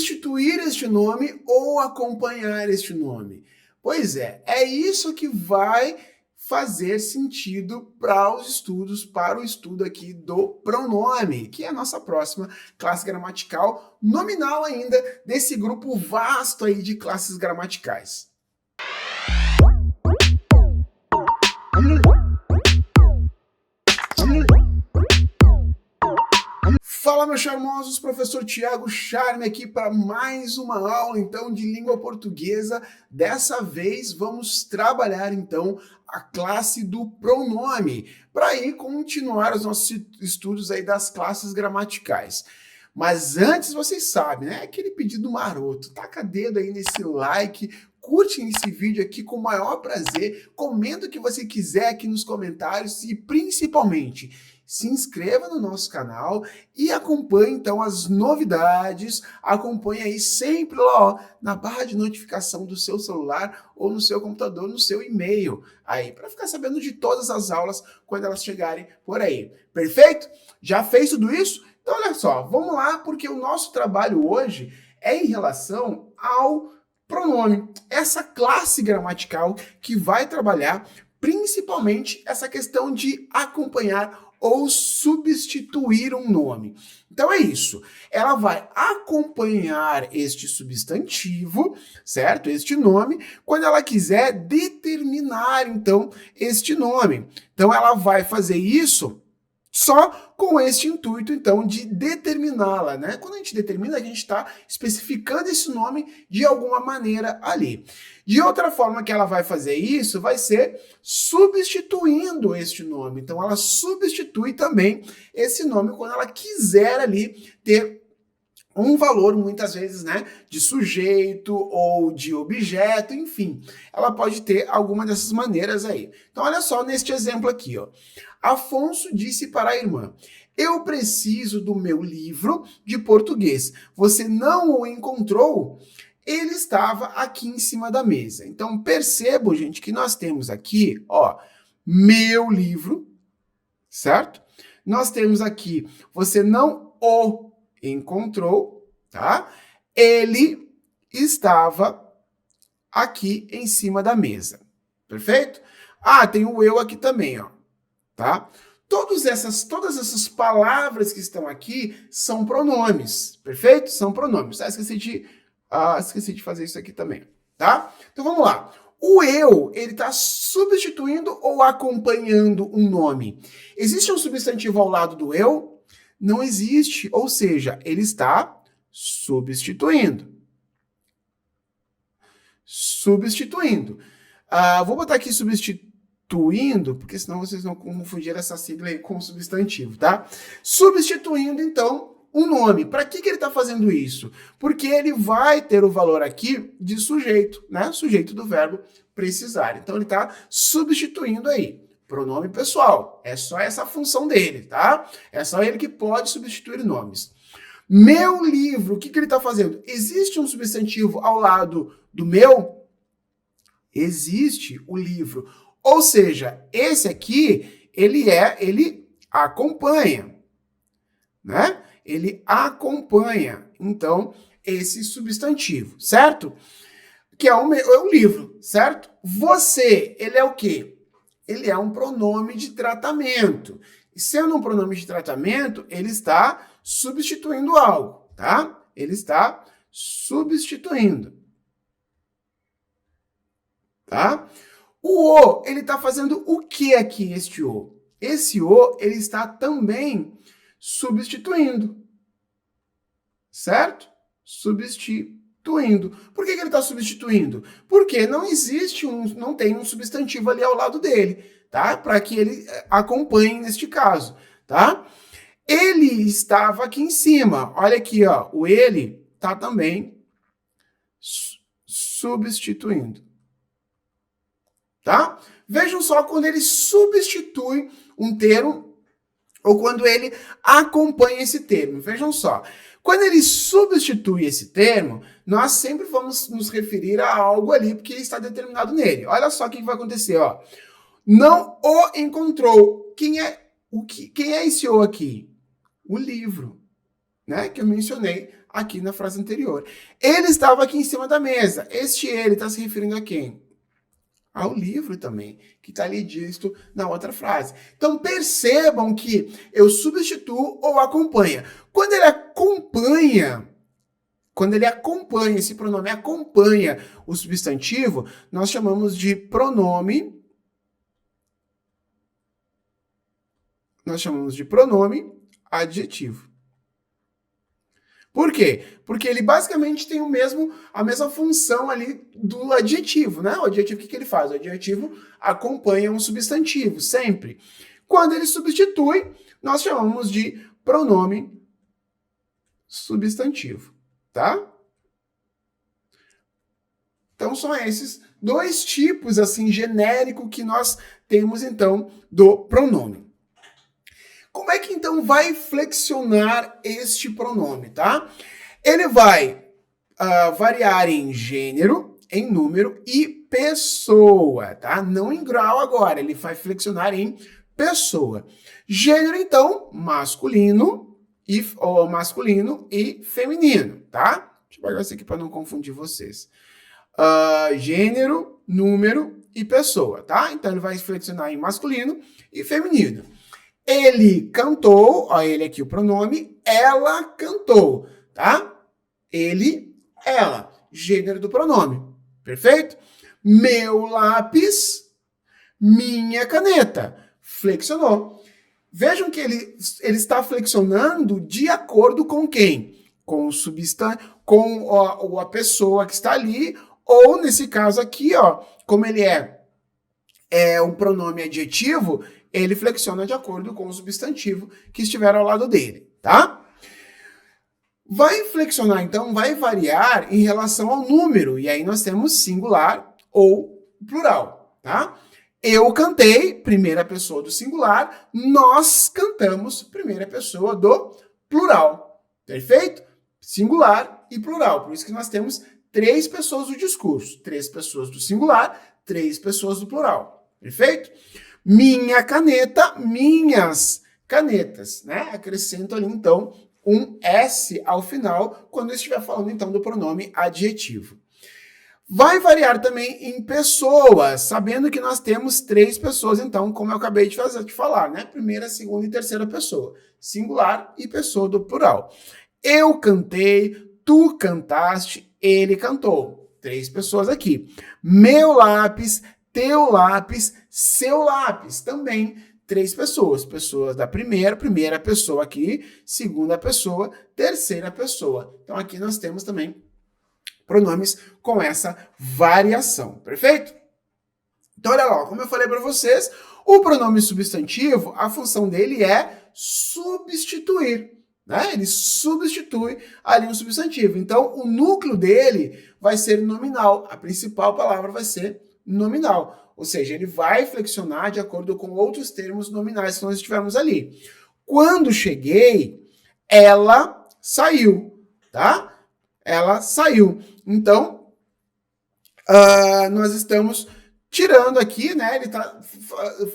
substituir este nome ou acompanhar este nome? Pois é isso que vai fazer sentido para o estudo aqui do pronome, que é a nossa próxima classe gramatical, nominal ainda, desse grupo vasto aí de classes gramaticais. Fala, meus charmosos, professor Tiago Charme aqui para mais uma aula, então, de língua portuguesa. Dessa vez, vamos trabalhar, então, a classe do pronome, para aí continuar os nossos estudos aí das classes gramaticais. Mas antes, vocês sabem, né? Aquele pedido maroto, taca dedo aí nesse like, curte esse vídeo aqui com o maior prazer, comenta o que você quiser aqui nos comentários e, principalmente, se inscreva no nosso canal e acompanhe, então, as novidades. Acompanhe aí sempre lá, ó, na barra de notificação do seu celular ou no seu computador, no seu e-mail, aí, para ficar sabendo de todas as aulas quando elas chegarem por aí. Perfeito? Já fez tudo isso? Então, olha só, vamos lá, porque o nosso trabalho hoje é em relação ao pronome, essa classe gramatical que vai trabalhar principalmente essa questão de acompanhar ou substituir um nome. Então é isso. Ela vai acompanhar este substantivo, certo? Este nome, quando ela quiser determinar, então, este nome. Então ela vai fazer isso só com este intuito, então, de determiná-la, né? Quando a gente determina, a gente está especificando esse nome de alguma maneira ali. De outra forma que ela vai fazer isso, vai ser substituindo este nome. Então, ela substitui também esse nome quando ela quiser ali ter um valor, muitas vezes, né, de sujeito ou de objeto, enfim. Ela pode ter alguma dessas maneiras aí. Então, olha só neste exemplo aqui, ó. Afonso disse para a irmã: eu preciso do meu livro de português. Você não o encontrou? Ele estava aqui em cima da mesa. Então, percebam, gente, que nós temos aqui, ó, meu livro, certo? Nós temos aqui, você não o encontrou, tá? Ele estava aqui em cima da mesa. Perfeito? Ah, tem o eu aqui também, ó. Tá? Todas essas palavras que estão aqui são pronomes, perfeito? São pronomes. Esqueci de fazer isso aqui também, tá? Então vamos lá. O eu, ele está substituindo ou acompanhando um nome? Existe um substantivo ao lado do eu? Não existe, ou seja, ele está substituindo. Substituindo. Vou botar aqui substituindo, porque senão vocês vão confundir essa sigla aí com substantivo, tá? Substituindo, então, um nome. Para que ele está fazendo isso? Porque ele vai ter o valor aqui de sujeito, né? Sujeito do verbo precisar. Então, ele está substituindo aí. Pronome pessoal. É só essa função dele, tá? É só ele que pode substituir nomes. Meu livro, o que ele está fazendo? Existe um substantivo ao lado do meu? Existe o livro. Ou seja, esse aqui, ele acompanha, né? Ele acompanha, então, esse substantivo, certo? Que é o livro, certo? Você, ele é o quê? Ele é um pronome de tratamento. E sendo um pronome de tratamento, ele está substituindo algo, tá? Ele está substituindo. Tá? O O, ele está fazendo o que aqui, este O? Esse O, ele está também substituindo. Certo? Substituindo. Por que ele está substituindo? Porque não tem um substantivo ali ao lado dele, tá? Para que ele acompanhe neste caso, tá? Ele estava aqui em cima. Olha aqui, ó. O ele está também substituindo. Tá? Vejam só quando ele substitui um termo ou quando ele acompanha esse termo. Vejam só. Quando ele substitui esse termo, nós sempre vamos nos referir a algo ali porque está determinado nele. Olha só o que vai acontecer, ó. Não o encontrou. Quem é esse o aqui? O livro, né? Que eu mencionei aqui na frase anterior. Ele estava aqui em cima da mesa. Este ele está se referindo a quem? Ao livro também, que está ali dito na outra frase. Então, percebam que eu substituo ou acompanha. Quando ele acompanha, esse pronome acompanha o substantivo, nós chamamos de pronome adjetivo. Por quê? Porque ele basicamente tem a mesma função ali do adjetivo, né? O adjetivo, o que ele faz? O adjetivo acompanha um substantivo, sempre. Quando ele substitui, nós chamamos de pronome substantivo, tá? Então, são esses dois tipos, assim, genérico que nós temos, então, do pronome. Como é que, então, vai flexionar este pronome, tá? Ele vai variar em gênero, em número e pessoa, tá? Não em grau agora, ele vai flexionar em pessoa. Gênero, então, masculino e feminino, tá? Deixa eu pegar isso aqui para não confundir vocês. Gênero, número e pessoa, tá? Então, ele vai flexionar em masculino e feminino. Ele cantou, ó, ele aqui o pronome, ela cantou, tá? Ele, ela, gênero do pronome, perfeito? Meu lápis, minha caneta, flexionou. Vejam que ele está flexionando de acordo com quem? Com o com a pessoa que está ali, ou nesse caso aqui, ó, como ele é um pronome adjetivo, ele flexiona de acordo com o substantivo que estiver ao lado dele, tá? Vai flexionar, então, vai variar em relação ao número, e aí nós temos singular ou plural, tá? Eu cantei, primeira pessoa do singular, nós cantamos, primeira pessoa do plural, perfeito? Singular e plural, por isso que nós temos 3 pessoas do discurso, 3 pessoas do singular, 3 pessoas do plural, perfeito? Minha caneta, minhas canetas, né? Acrescento ali, então, um S ao final, quando eu estiver falando, então, do pronome adjetivo. Vai variar também em pessoas, sabendo que nós temos 3 pessoas, então, como eu acabei de falar, né? Primeira, segunda e terceira pessoa. Singular e pessoa do plural. Eu cantei, tu cantaste, ele cantou. 3 pessoas aqui. Meu lápis, teu lápis, seu lápis, também 3 pessoas. Pessoas da primeira pessoa aqui, segunda pessoa, terceira pessoa. Então, aqui nós temos também pronomes com essa variação, perfeito? Então, olha lá, como eu falei para vocês, o pronome substantivo, a função dele é substituir, né? Ele substitui ali um substantivo. Então, o núcleo dele vai ser nominal. A principal palavra vai ser nominal. Ou seja, ele vai flexionar de acordo com outros termos nominais que nós tivemos ali. Quando cheguei, ela saiu, tá? Ela saiu. Então, nós estamos tirando aqui, né? Ele está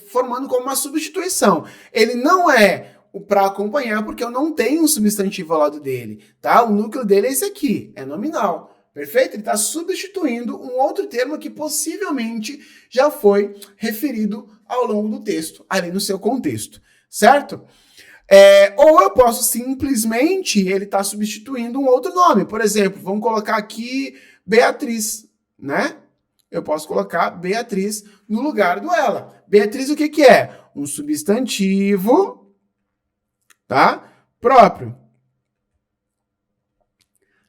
formando como uma substituição. Ele não é para acompanhar, porque eu não tenho um substantivo ao lado dele, tá? O núcleo dele é esse aqui, é nominal. Perfeito? Ele está substituindo um outro termo que possivelmente já foi referido ao longo do texto, ali no seu contexto, certo? Ou eu posso simplesmente, ele está substituindo um outro nome. Por exemplo, vamos colocar aqui Beatriz, né? Eu posso colocar Beatriz no lugar do ela. Beatriz o que é? Um substantivo, tá? Próprio.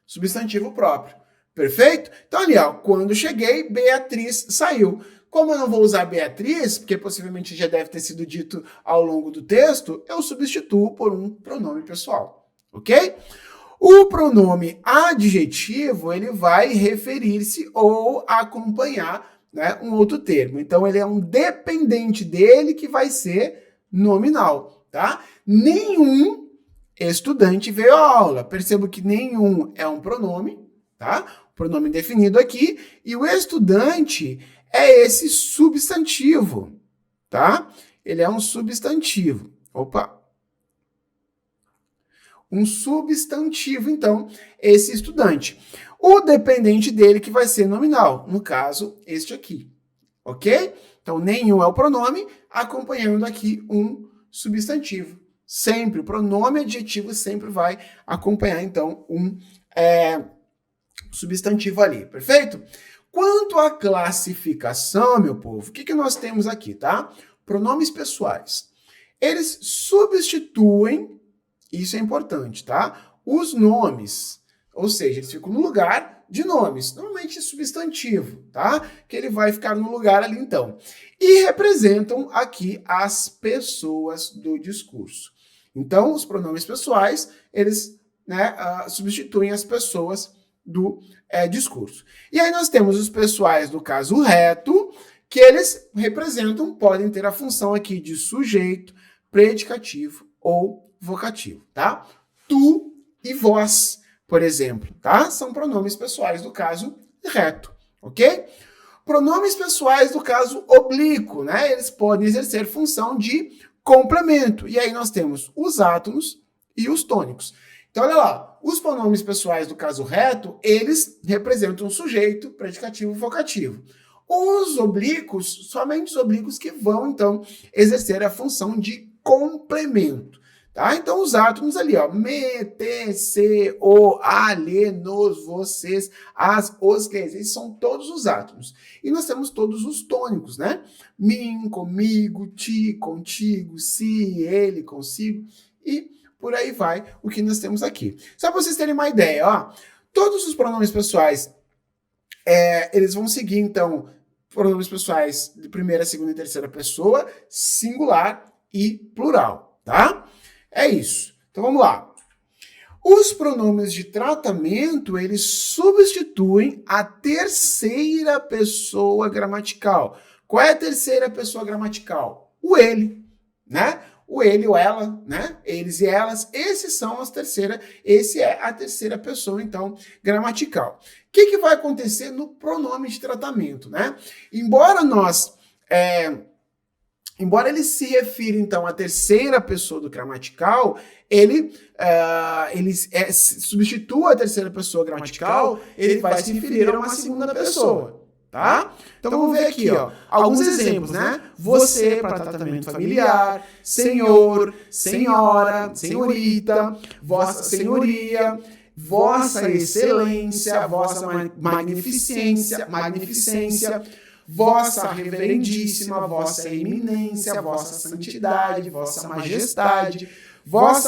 Substantivo próprio. Perfeito? Então, ali, ó, quando cheguei, Beatriz saiu. Como eu não vou usar Beatriz, porque possivelmente já deve ter sido dito ao longo do texto, eu substituo por um pronome pessoal, ok? O pronome adjetivo, ele vai referir-se ou acompanhar, né, um outro termo. Então, ele é um dependente dele que vai ser nominal, tá? Nenhum estudante veio à aula. Percebo que nenhum é um pronome, tá? Pronome definido aqui, e o estudante é esse substantivo, tá? Ele é um substantivo. Opa! um substantivo, então, esse estudante. O dependente dele que vai ser nominal, no caso, este aqui, ok? Então, nenhum é o pronome, acompanhando aqui um substantivo. Sempre, o pronome adjetivo sempre vai acompanhar, então, um substantivo ali, perfeito? Quanto à classificação, meu povo, o que nós temos aqui, tá? Pronomes pessoais. Eles substituem, isso é importante, tá? Os nomes, ou seja, eles ficam no lugar de nomes, normalmente substantivo, tá? Que ele vai ficar no lugar ali, então. E representam aqui as pessoas do discurso. Então, os pronomes pessoais, eles substituem as pessoas do discurso. E aí nós temos os pessoais do caso reto, que eles representam, podem ter a função aqui de sujeito, predicativo ou vocativo, tá? Tu e vós, por exemplo, tá? São pronomes pessoais do caso reto, ok? Pronomes pessoais do caso oblíquo, né? Eles podem exercer função de complemento. E aí nós temos os átonos e os tônicos. Então, olha lá, os pronomes pessoais do caso reto, eles representam sujeito, predicativo e vocativo. Os oblíquos, somente os oblíquos que vão, então, exercer a função de complemento. Tá? Então, os átomos ali, ó, me, te, se, o, a, lhe, nos, vocês, as, os, que, esses são todos os átomos. E nós temos todos os tônicos, né? Mim, comigo, ti, contigo, si, ele, consigo, e por aí vai o que nós temos aqui. Só para vocês terem uma ideia, ó, todos os pronomes pessoais, eles vão seguir, então, pronomes pessoais de primeira, segunda e terceira pessoa, singular e plural, tá? É isso. Então, vamos lá. Os pronomes de tratamento, eles substituem a terceira pessoa gramatical. Qual é a terceira pessoa gramatical? O ele, né? O ele ou ela, né? Eles e elas, esse é a terceira pessoa, então, gramatical. O que vai acontecer no pronome de tratamento, né? Embora ele se refira, então, à terceira pessoa do gramatical, ele substitua a terceira pessoa gramatical, ele vai se referir a uma segunda pessoa, tá? Então, vamos ver aqui, ó, alguns exemplos, né? Você, para tratamento familiar, senhor, senhora, senhorita, vossa senhoria, vossa excelência, vossa magnificência, vossa reverendíssima, vossa eminência, vossa santidade, vossa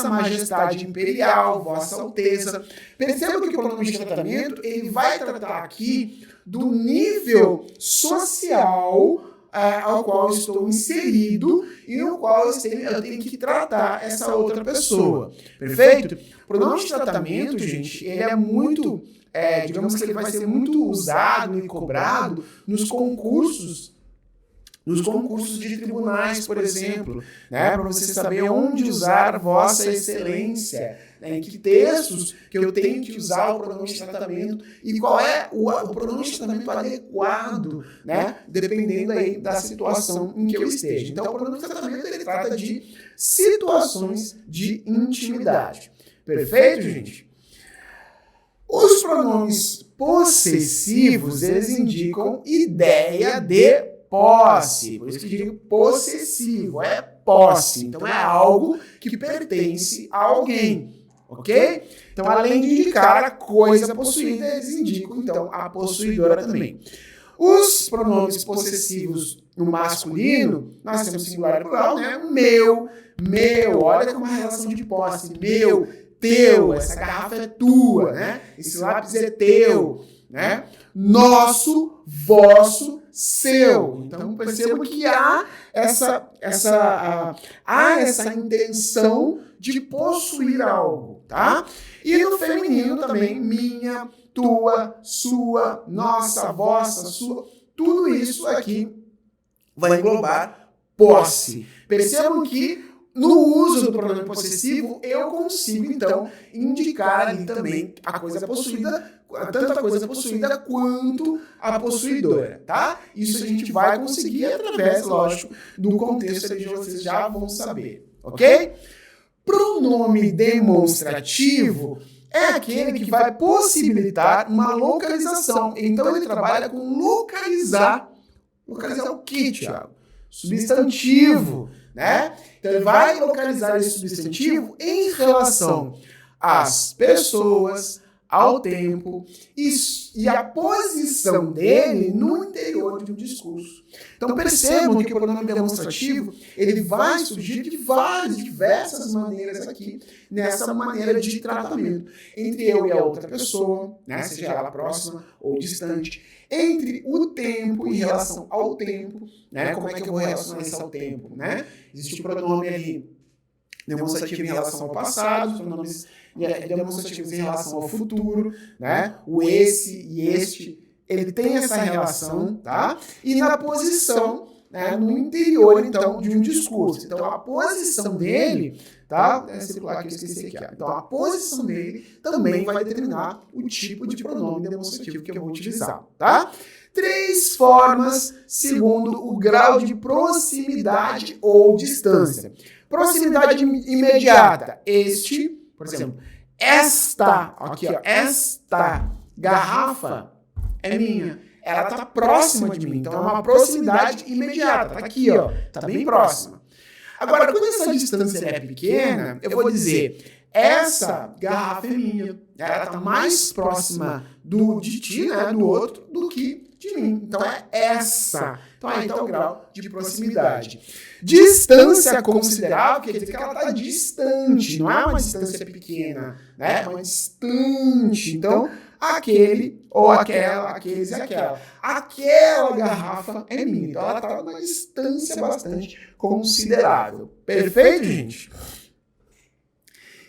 majestade imperial, vossa alteza. Perceba que o pronome de tratamento, ele vai tratar aqui do nível social ao qual eu estou inserido e no qual eu tenho que tratar essa outra pessoa. Perfeito? O pronome de tratamento, gente, ele é muito... digamos que ele vai ser muito usado e cobrado nos concursos de tribunais, por exemplo, né, para você saber onde usar vossa excelência, né, em que textos que eu tenho que usar o pronome de tratamento e qual é o pronome de tratamento adequado, né, dependendo aí da situação em que eu esteja. Então, o pronome de tratamento, ele trata de situações de intimidade. Perfeito, gente? Os pronomes possessivos, eles indicam ideia de posse. Por isso que eu digo possessivo, é posse. Então, é algo que pertence a alguém, ok? Então, além de indicar a coisa possuída, eles indicam, então, a possuidora também. Os pronomes possessivos no masculino, nós temos singular e plural, né? Meu, olha como é uma relação de posse. Meu, teu, essa garrafa é tua, né? Esse lápis é teu, né? Nosso, vosso, seu. Então, perceba que há essa intenção de possuir algo, tá? E no feminino também, minha, tua, sua, nossa, vossa, sua. Tudo isso aqui vai englobar posse. Percebam que no uso do pronome possessivo, eu consigo, então, indicar ali também a coisa possuída, tanto a coisa possuída quanto a possuidora, tá? Isso a gente vai conseguir através, lógico, do contexto que vocês já vão saber, ok? Pronome demonstrativo é aquele que vai possibilitar uma localização. Então, ele trabalha com localizar. Localizar o quê, Tiago? Substantivo, né? Então, ele vai localizar esse substantivo em relação às pessoas, ao tempo e a posição dele no interior de um discurso. Então, percebam que o pronome demonstrativo ele vai surgir de diversas maneiras aqui, nessa maneira de tratamento. Entre eu e a outra pessoa, né, seja ela próxima ou distante. Entre o tempo, em relação ao tempo, né, como é que eu vou relacionar isso ao tempo, né? Existe o pronome ali demonstrativo em relação ao passado, os pronomes demonstrativos em relação ao futuro, né? O esse e este, ele tem essa relação, tá? E na posição, né, no interior, então, de um discurso. Então, a posição dele, tá? Circular aqui, eu esqueci aqui. Então, a posição dele também vai determinar o tipo de pronome demonstrativo que eu vou utilizar, tá? 3 formas segundo o grau de proximidade ou distância. Proximidade imediata. Este, por exemplo, esta, aqui, ó, esta garrafa é minha. Ela está próxima de mim, então é uma proximidade imediata. Está aqui, ó, está bem próxima. Agora, quando essa distância é pequena, eu vou dizer, essa garrafa é minha. Ela está mais próxima de ti, né, do outro, do que de mim. Então é essa. Então aí está o grau de proximidade. Distância considerável quer dizer que ela está distante, não é uma distância pequena, né? É uma distante. Então, aquele ou aquela, aqueles e aquela. Aquela garrafa é minha. Então ela está numa distância bastante considerável. Perfeito, gente?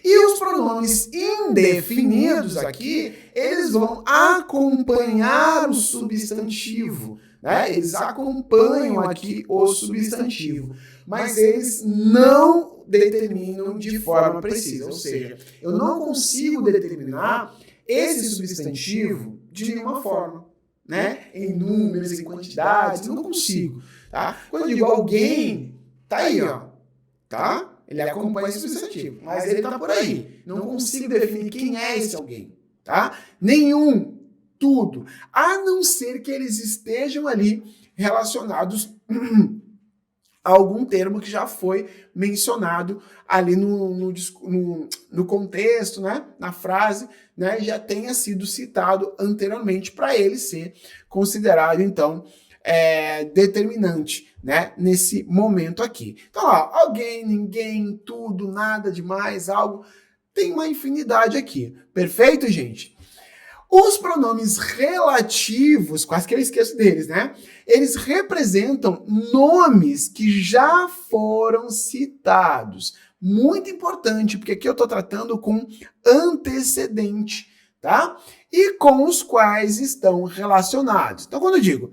E os pronomes indefinidos aqui, eles vão acompanhar o substantivo, né? Eles acompanham aqui o substantivo, mas eles não determinam de forma precisa, ou seja, eu não consigo determinar esse substantivo de nenhuma forma, né? Em números, em quantidades, eu não consigo, tá? Quando eu digo alguém, tá aí, ó, tá? Ele acompanha esse substantivo, mas ele está por aí. Não consigo definir quem é esse alguém, tá? Nenhum, tudo. A não ser que eles estejam ali relacionados a algum termo que já foi mencionado ali no contexto, né? Na frase, né? Já tenha sido citado anteriormente para ele ser considerado, então, determinante, né, nesse momento aqui. Então, ó, alguém, ninguém, tudo, nada demais, algo, tem uma infinidade aqui. Perfeito, gente? Os pronomes relativos, quase que eu esqueço deles, né? Eles representam nomes que já foram citados. Muito importante, porque aqui eu estou tratando com antecedente, tá? E com os quais estão relacionados. Então, quando eu digo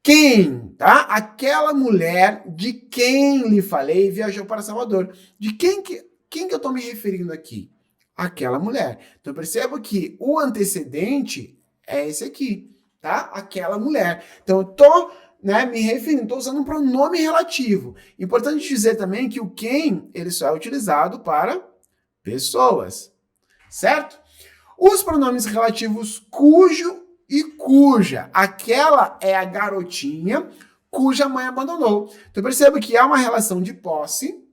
quem, tá? Aquela mulher de quem lhe falei viajou para Salvador. De quem que eu estou me referindo aqui? Aquela mulher. Então, perceba que o antecedente é esse aqui, tá? Aquela mulher. Então, eu estou, né, me referindo, estou usando um pronome relativo. Importante dizer também que o quem, ele só é utilizado para pessoas, certo? Os pronomes relativos cujo e cuja. Aquela é a garotinha cuja mãe abandonou. Então, perceba que há uma relação de posse,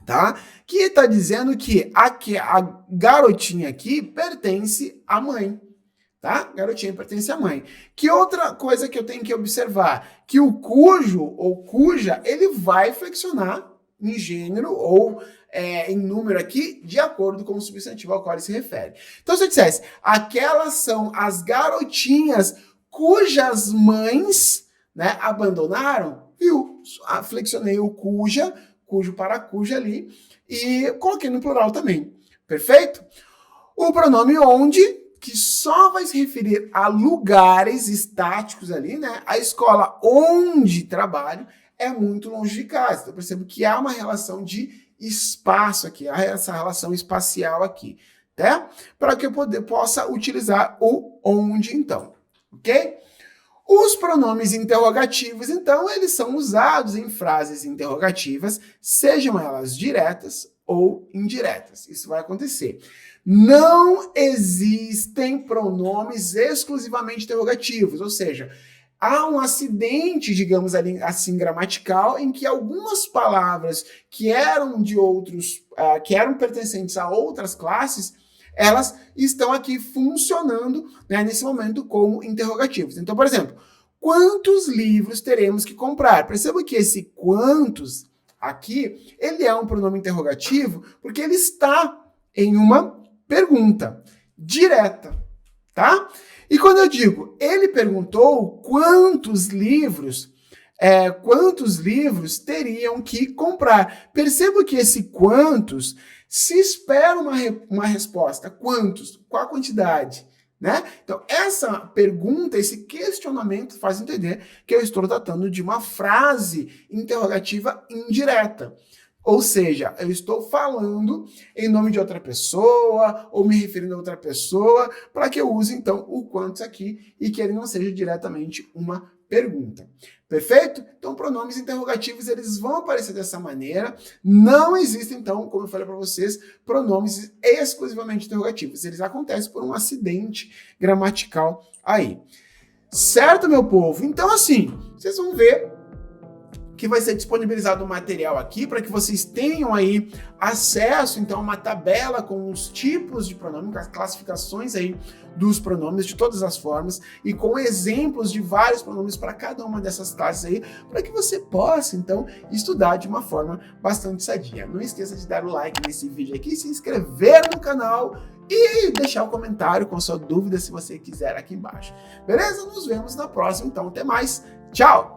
tá? Que está dizendo que a garotinha aqui pertence à mãe, tá? Garotinha pertence à mãe. Que outra coisa que eu tenho que observar? Que o cujo ou cuja, ele vai flexionar em gênero ou em número aqui, de acordo com o substantivo ao qual ele se refere. Então, se eu dissesse, aquelas são as garotinhas cujas mães, né, abandonaram, viu? Flexionei o cuja, cujo para cuja ali, e coloquei no plural também. Perfeito? O pronome onde, que só vai se referir a lugares estáticos ali, né? A escola onde trabalho é muito longe de casa. Então, eu percebo que há uma relação de espaço aqui, há essa relação espacial aqui, tá? Para que eu possa utilizar o onde, então. Ok? Os pronomes interrogativos, então, eles são usados em frases interrogativas, sejam elas diretas ou indiretas. Isso vai acontecer. Não existem pronomes exclusivamente interrogativos, ou seja, há um acidente, digamos assim, gramatical, em que algumas palavras que eram de outros, que eram pertencentes a outras classes, elas estão aqui funcionando, né, nesse momento como interrogativos. Então, por exemplo, quantos livros teremos que comprar? Perceba que esse quantos aqui, ele é um pronome interrogativo porque ele está em uma pergunta direta, tá? E quando eu digo, ele perguntou quantos livros teriam que comprar. Perceba que esse quantos, se espera uma resposta, quantos? Qual a quantidade? Né? Então, essa pergunta, esse questionamento faz entender que eu estou tratando de uma frase interrogativa indireta. Ou seja, eu estou falando em nome de outra pessoa ou me referindo a outra pessoa para que eu use, então, o quantos aqui e que ele não seja diretamente uma pergunta. Perfeito? Então, pronomes interrogativos, eles vão aparecer dessa maneira. Não existem, então, como eu falei para vocês, pronomes exclusivamente interrogativos. Eles acontecem por um acidente gramatical aí. Certo, meu povo? Então, assim, vocês vão ver que vai ser disponibilizado um material aqui para que vocês tenham aí acesso, então, a uma tabela com os tipos de pronome, com as classificações aí dos pronomes de todas as formas e com exemplos de vários pronomes para cada uma dessas classes aí, para que você possa, então, estudar de uma forma bastante sadia. Não esqueça de dar o like nesse vídeo aqui, se inscrever no canal e deixar um comentário com sua dúvida se você quiser aqui embaixo. Beleza? Nos vemos na próxima, então, até mais. Tchau!